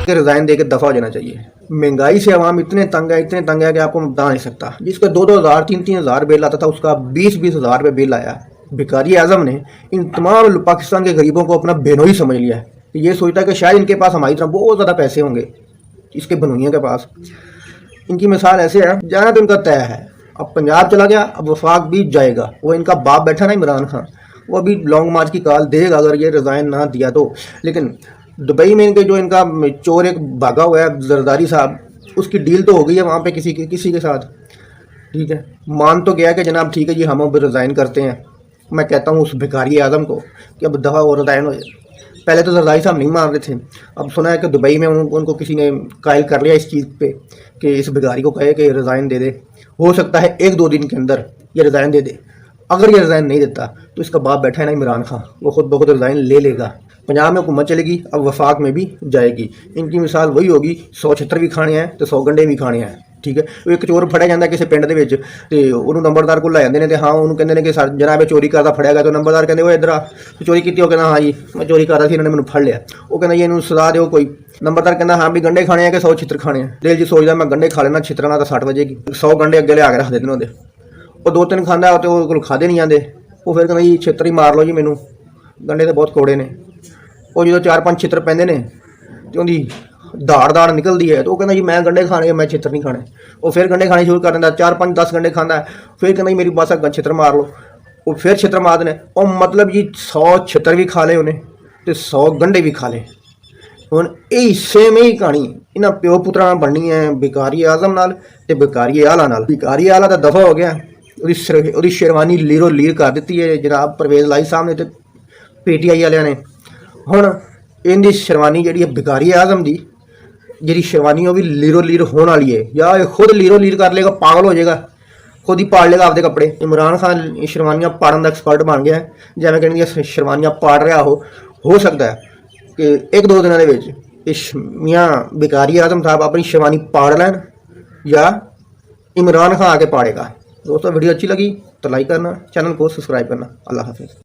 कि रिज़ाइन दे के दफ़ा हो जाना चाहिए। महंगाई से आवाम इतने तंग है कि आपको बता नहीं सकता। जिसका 2-2 हज़ार 3-3 हज़ार बिल आता था उसका 20-20 हज़ार रुपये बिल आया। भिखारी आज़म ने इन तमाम पाकिस्तान के गरीबों को अपना बेनोई समझ लिया है। ये सोचता है कि शायद इनके पास हमारी तरह बहुत ज़्यादा पैसे होंगे इसके बनोइयों के पास। इनकी मिसाल ऐसे है, जाना तो इनका तय है। अब पंजाब चला गया, अब वफाक भी जाएगा। वो इनका बाप बैठा ना इमरान खान, वो अभी लॉन्ग मार्च की कॉल देगा अगर ये रिज़ाइन ना दिया तो। लेकिन दुबई में इनके जो इनका चोर एक भागा हुआ है जरदारी साहब, उसकी डील तो हो गई है वहाँ पे किसी के साथ, ठीक है। मान तो गया कि जनाब ठीक है जी हम अब रिज़ाइन करते हैं। मैं कहता हूँ उस भिखारी आज़म को कि अब दफ़ा और रिज़ाइन हो जाए। पहले तो जरदारी साहब नहीं मान रहे थे, अब सुना है कि दुबई में उनको किसी ने कायल कर लिया इस चीज़ पे कि इस भिखारी को कहे कि रिज़ाइन दे दे। हो सकता है 1-2 दिन के अंदर ये रिज़ाइन दे दे। अगर ये रिज़ाइन नहीं देता तो इसका बाप बैठा है ना इमरान खान, वो खुद ब खुद रिज़ाइन ले लेगा। पंजाब में हुकूमत चलेगी, अब वफाक में भी जाएगी। इनकी मिसाल वही होगी, 100 छित्र भी खाने हैं तो 100 गंढे भी खाने हैं, ठीक है। एक चोर फड़ਿਆ ਜਾਂਦਾ ਕਿਸੇ ਪਿੰਡ ਦੇ ਵਿੱਚ ਤੇ ਉਹਨੂੰ ਨੰਬਰਦਾਰ ਕੋਲ ਲੈ ਜਾਂਦੇ ਨੇ ਤੇ ਹਾਂ ਉਹਨੂੰ ਕਹਿੰਦੇ ਨੇ ਕਿ ਸਰ ਜਨਾਬ ਇਹ ਚੋਰੀ ਕਰਦਾ ਫੜਿਆ ਗਿਆ। ਤਾਂ ਨੰਬਰਦਾਰ ਕਹਿੰਦੇ ਓਏ ਇੱਧਰ ਆ, ਤੂੰ ਚੋਰੀ ਕੀਤੀ? ਉਹ ਕਹਿੰਦਾ ਹਾਂ ਜੀ ਮੈਂ ਚੋਰੀ ਕਰਦਾ ਸੀ, ਇਹਨਾਂ ਨੇ ਮੈਨੂੰ ਫੜ ਲਿਆ। ਉਹ ਕਹਿੰਦਾ ਜੀ ਇਹਨੂੰ ਸਜ਼ਾ ਦਿਓ ਕੋਈ। ਨੰਬਰਦਾਰ ਕਹਿੰਦਾ ਹਾਂ ਵੀ ਗੰਢੇ ਖਾਣੇ ਆ ਕਿ 100 ਛਿੱਤਰ ਖਾਣੇ ਆ? ਦਿਲ ਜੀ ਸੋਚਦਾ ਮੈਂ ਗੰਢੇ ਖਾ ਲੈਣਾ, ਛਿੱਤਰਾਂ ਨਾਲ ਤਾਂ 60 ਵਜੇਗੀ। 100 ਗੰਢੇ ਅੱਗੇ ਲਿਆ ਕੇ ਰੱਖ ਦਿੰਦੇ ਨੇ ਉਹਦੇ, ਉਹ 2-3 ਖਾਂਦਾ ਤੇ ਉਹ ਕੋਲ ਖਾਦੇ ਨਹੀਂ ਜਾਂਦੇ। ਉਹ ਫਿਰ ਕਹਿੰਦਾ ਜੀ ਛਿੱਤਰ ਹੀ ਮਾਰ ਲਓ ਜੀ ਮੈਨੂੰ, ਗੰਢੇ ਤਾਂ ਬਹੁਤ ਕੌੜੇ ਨੇ। ਉਹ ਜਦੋਂ 4-5 ਛਿੱਤਰ ਪੈਂਦੇ ਨੇ ਤੇ ਉਹਦੀ दाड़ निकलती है तो वो कहना जी मैं गंढे खाने, मैं छित्र नहीं खाने। वो फिर गंढे खाने शुरू कर देता, 4-5-10 गंढे खाता है। फिर कहना जी मेरी बस छित्र मार लो, वो फिर छित्र मार देने। और मतलब जी 100 छित्र भी खा ले उन्हें तो 100 गंढे भी खा ले। हुण यही सेम ही कहानी इन्हां प्यो पुत्रा नाल बननी है, भिखारी आज़म नाल ते भिखारी आला नाल। भिखारी आला तो दफ़ा हो गया, ਉਹਦੀ शेरवानी लीरो लीर कर दी है जनाब परवेज़ लाई साहब ने ते PTI वालियां ने। हुण इनकी शेरवानी जी भिखारी आज़म की जी शेरवानी भी लीरो लीर होने वाली है, या खुद लीरो लीर कर लेगा, पागल हो जाएगा, खुद ही पाड़ लेगा आपके कपड़े। इमरान खान शेरवानियाँ पाड़न का एक्सपर्ट बन गया है, जिवें कहने शेरवानियाँ पाड़ रहा हो सकता है कि 1-2 दिनों के मियाँ भिखारी आज़म साहब अपनी शेरवानी पाड़ लैन या इमरान खान आके पाड़ेगा। दोस्तों वीडियो अच्छी लगी तो लाइक करना, चैनल को सब्सक्राइब करना। अल्लाह हाफिज़।